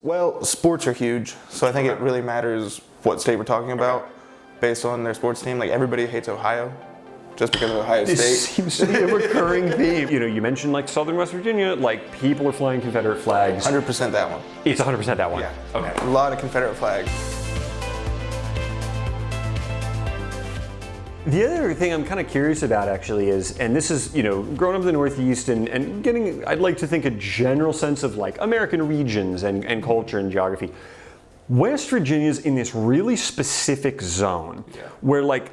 Well, sports are huge, so I think it really matters what state we're talking about based on their sports team. Like, everybody hates Ohio just because of Ohio State. This seems to be a recurring theme. You know, you mentioned like Southern West Virginia, like people are flying Confederate flags. 100% that one. It's 100% that one? Yeah. Okay. A lot of Confederate flags. The other thing I'm kind of curious about actually is, and this is, you know, growing up in the Northeast and getting, I'd like to think, a general sense of like American regions and culture and geography. West Virginia's in this really specific zone where like,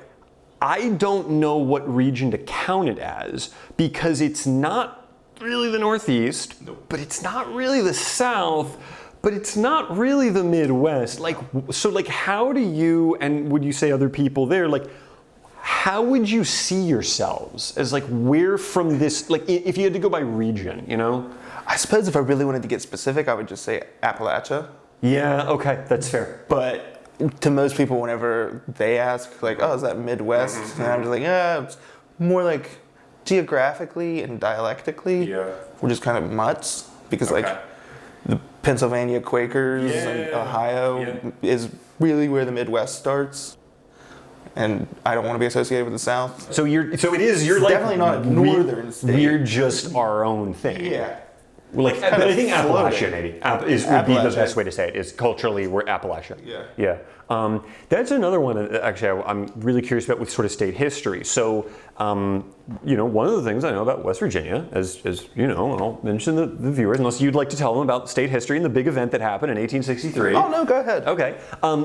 I don't know what region to count it as because it's not really the Northeast, but it's not really the South, but it's not really the Midwest. Like, so like how do you, and would you say other people there, like, how would you see yourselves as like, where from this, like if you had to go by region, you know? I suppose if I really wanted to get specific, I would just say Appalachia. Yeah, okay, that's fair. But to most people, whenever they ask, like, oh, is that Midwest? And I'm just like, yeah, it's more like geographically and dialectically, we're just kind of mutts. Because like the Pennsylvania Quakers and Ohio is really where the Midwest starts. And I don't want to be associated with the South. So you're like definitely not a northern state. We're just our own thing. Yeah. Like, but I think Appalachia maybe would be the best way to say it. Is culturally we're Appalachia. Yeah. That's another one. Actually, I'm really curious about with sort of state history. So, you know, one of the things I know about West Virginia, as you know, and I'll mention the viewers, unless you'd like to tell them about state history and the big event that happened in 1863. Oh no, go ahead. Okay.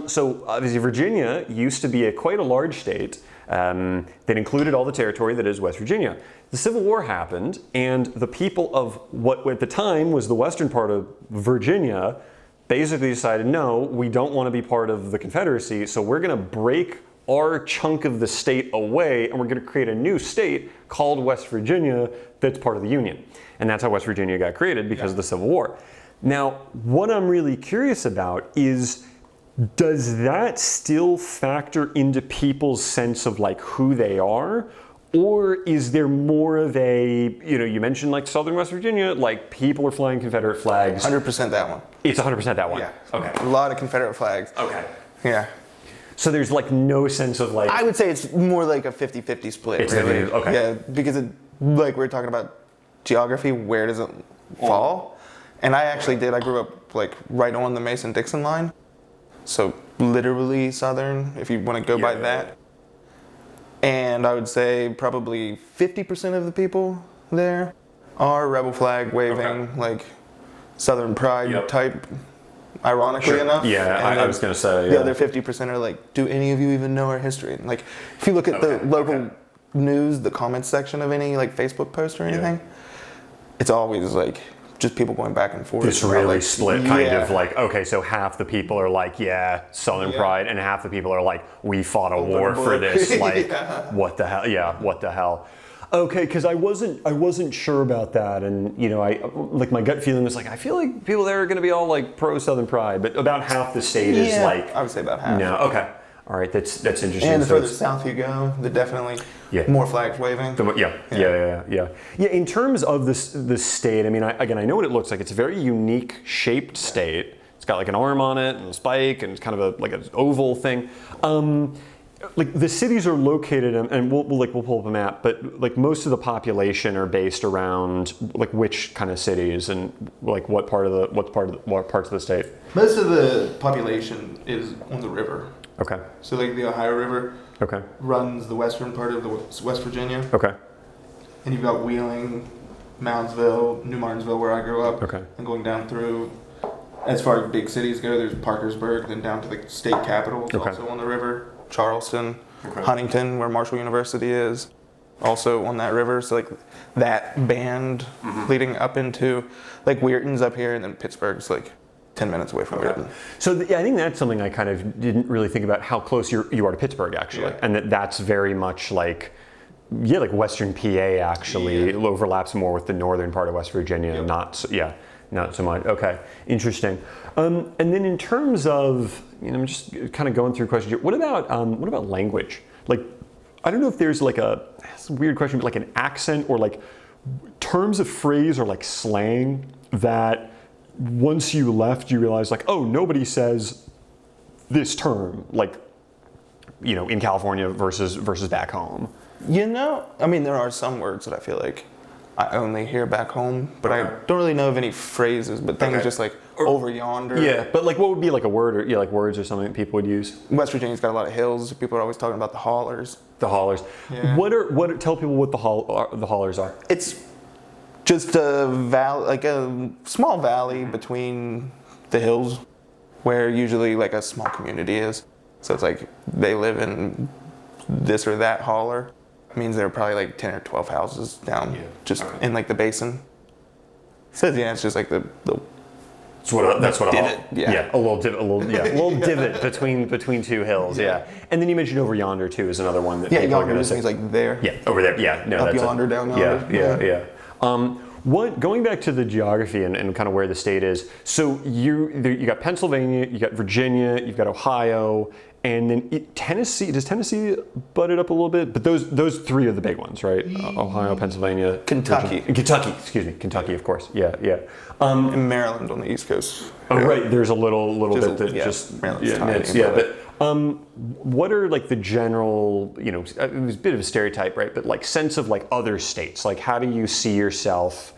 So obviously Virginia used to be quite a large state that included all the territory that is West Virginia. The Civil War happened, and the people of what at the time was the western part of Virginia basically decided, no, we don't want to be part of the Confederacy, so we're going to break our chunk of the state away, and we're going to create a new state called West Virginia that's part of the Union. And that's how West Virginia got created because of the Civil War. Now, what I'm really curious about is, does that still factor into people's sense of like who they are? Or is there more of a, you know, you mentioned like Southern West Virginia, like people are flying Confederate flags. 100% that one. It's 100% that one? Yeah. Okay. A lot of Confederate flags. Okay. Yeah. So there's like no sense of like... I would say it's more like a 50-50 split. It's really. Okay. Yeah, because like we're talking about geography, where does it fall? And I actually did. I grew up like right on the Mason-Dixon line. So literally Southern, if you want to go by that. And I would say probably 50% of the people there are rebel flag waving, like Southern pride type, ironically enough. Yeah, I was going to say. The other 50% are like, do any of you even know our history? And like, if you look at the local news, the comments section of any like Facebook post or anything, it's always like just people going back and forth. It's really like, split kind of like, okay, so half the people are like, Southern pride, and half the people are like, we fought a war for this, like, what the hell, what the hell. Okay, because I wasn't sure about that, and you know, like my gut feeling was like, I feel like people there are going to be all like pro Southern pride, but about half the state is like, I would say about half. No, okay. All right, that's interesting. And the further south you go, the definitely more flags waving. Yeah. In terms of the state, I mean, I know what it looks like. It's a very unique shaped state. It's got like an arm on it and a spike, and it's kind of like an oval thing. Like the cities are located, and we'll pull up a map, but like most of the population are based around like which kind of cities and like what parts of the state. Most of the population is on the river. Okay. So like the Ohio River runs the western part of the West Virginia. Okay. And you've got Wheeling, Moundsville, New Martinsville, where I grew up. Okay. And going down through, as far as big cities go, there's Parkersburg, then down to the state capital, also on the river. Charleston, Huntington, where Marshall University is, also on that river. So like that band leading up into, like Weirton's up here, and then Pittsburgh's like 10 minutes away from Orbital. So I think that's something I kind of didn't really think about, how close you are to Pittsburgh actually, and that's very much like like Western PA actually. It overlaps more with the northern part of West Virginia, not so much. Okay, interesting. And then in terms of, you know, I'm just kind of going through questions here. What about language? Like, I don't know if there's like it's a weird question, but like an accent or like terms of phrase or like slang that once you left, you realized like, oh, nobody says this term, like, you know, in California versus back home? You know, I mean, there are some words that I feel like I only hear back home, but I don't really know of any phrases, but things just like over yonder. Yeah, but like what would be like a word, or like words or something that people would use? West Virginia's got a lot of hills. People are always talking about the hollers. The hollers. Yeah. Tell people what the hollers are. It's just a valley, like a small valley between the hills where usually like a small community is. So it's like they live in this or that holler. It means there are probably like 10 or 12 houses down just in like the basin. So yeah, it's just like the That's what divot. A little divot between two hills. Yeah. And then you mentioned over yonder too is another one that people are yonder going to just say. means like there. Yeah, over there. Yeah, no, Up that's yonder, down yonder. Yeah. Going back to the geography and kind of where the state is. So you got Pennsylvania, you got Virginia, you've got Ohio, and then Tennessee. Does Tennessee butt it up a little bit? But those three are the big ones, right? Ohio, Pennsylvania, Kentucky. Kentucky, of course. Yeah. And Maryland on the East Coast. Oh, right. There's a little bit that Maryland's tiny, what are like the general, you know, it was a bit of a stereotype, right? But like sense of like other states, like how do you see yourself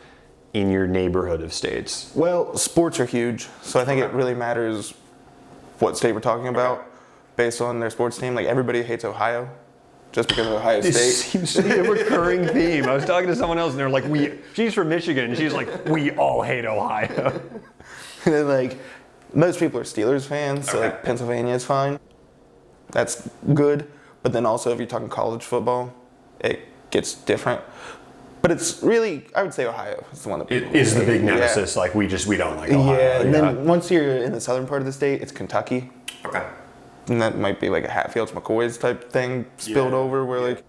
in your neighborhood of states? Well, sports are huge, so I think it really matters what state we're talking about based on their sports team. Like everybody hates Ohio just because of Ohio State. This seems to be a recurring theme. I was talking to someone else and they're like, she's from Michigan, and she's like, we all hate Ohio. And then like most people are Steelers fans, so like Pennsylvania is fine. That's good. But then also if you're talking college football, it gets different. But it's really, I would say Ohio is the one that It is the big nemesis. Like we don't like Ohio. Yeah, and then once you're in the southern part of the state, it's Kentucky. Okay. And that might be like a Hatfields McCoys type thing spilled over where like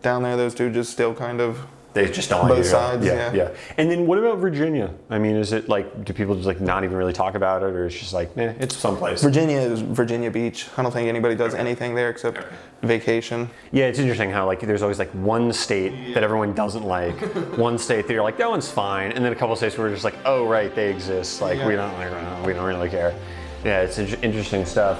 down there those two just still kind of they just don't like both sides. Yeah. And then what about Virginia? I mean, is it like, do people just like not even really talk about it, or it's just like, it's someplace? Virginia is Virginia Beach. I don't think anybody does anything there except vacation. Yeah, it's interesting how like there's always like one state that everyone doesn't like, one state that you're like, that one's fine, and then a couple of states where we're just like, oh right, they exist. Like we don't really care. Yeah, it's interesting stuff.